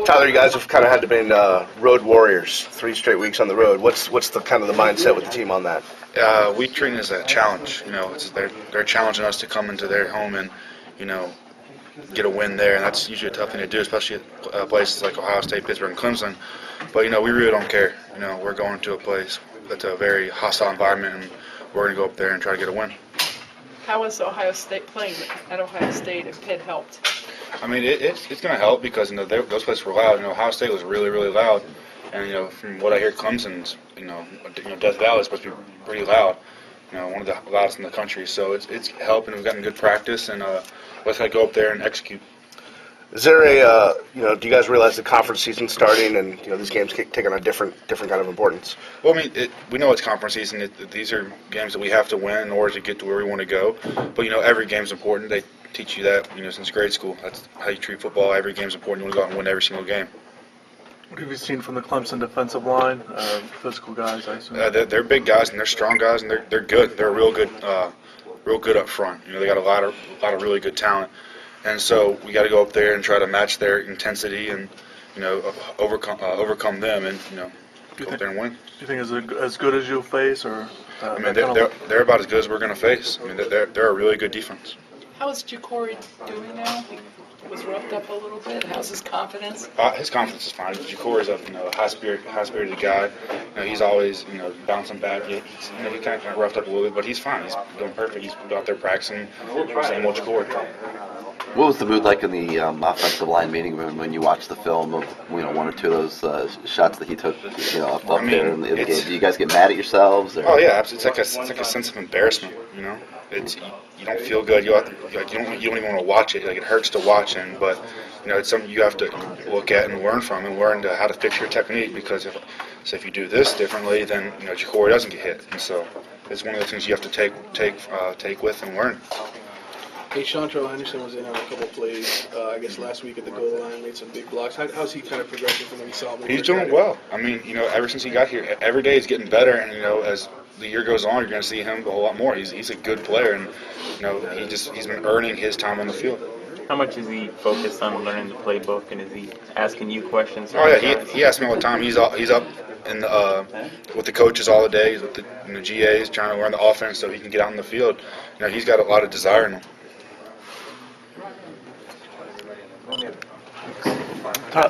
Tyler, you guys have kind of had to be road warriors, 3 straight weeks on the road. What's the kind of the mindset with the team on that? We treat it as a challenge. They're challenging us to come into their home and, get a win there, and that's usually a tough thing to do, especially at places like Ohio State, Pittsburgh, and Clemson. But we really don't care. We're going to a place that's a very hostile environment, and we're going to go up there and try to get a win. How was Ohio State playing at Ohio State if Pitt helped? It's going to help because those places were loud. Ohio State was really, really loud, and from what I hear, Clemson's Death Valley is supposed to be pretty loud. One of the loudest in the country. So it's helping. We've gotten good practice, and let's go up there and execute. Is there do you guys realize the conference season's starting and these games take on a different kind of importance? Well, we know it's conference season. These are games that we have to win in order to get to where we want to go. But every game's important. They teach you that since grade school. That's how you treat football. Every game's important. You want to go out and win every single game. What have you seen from the Clemson defensive line? Physical guys, I assume. They're big guys and they're strong guys and they're good. They're real good up front. They got a lot of really good talent, and so we got to go up there and try to match their intensity and overcome them and go up there and win. Do you think it's as good as you'll face, or? They're about as good as we're going to face. They're a really good defense. How is Ja'Cory doing now? He was roughed up a little bit. How's his confidence? His confidence is fine. Ja'Cory's a high-spirited guy. He's always bouncing back. He kind of roughed up a little bit, but he's fine. He's doing perfect. He's out there practicing. Same old Ja'Cory. What was the mood like in the offensive line meeting room when you watched the film of one or two of those shots that he took up there in the game? Do you guys get mad at yourselves? Or? Oh yeah, it's like a sense of embarrassment. You don't feel good. You don't even want to watch it. Like it hurts to watch it, but it's something you have to look at and learn from and learn how to fix your technique. Because if you do this differently, then Ja'Cory doesn't get hit, and so it's one of the things you have to take with and learn. Hey, Chantrell Henderson was in on a couple of plays, I guess last week at the goal line, made some big blocks. How's he kind of progressing from what you saw him? He's doing well. Ever since he got here, every day he's getting better, and as the year goes on, you're going to see him a whole lot more. He's a good player, and he's been earning his time on the field. How much is he focused on learning the playbook, and is he asking you questions? Oh yeah, he asks me all the time. He's up in with the coaches all the day. He's with the GAs trying to learn the offense so he can get out in the field. He's got a lot of desire in him.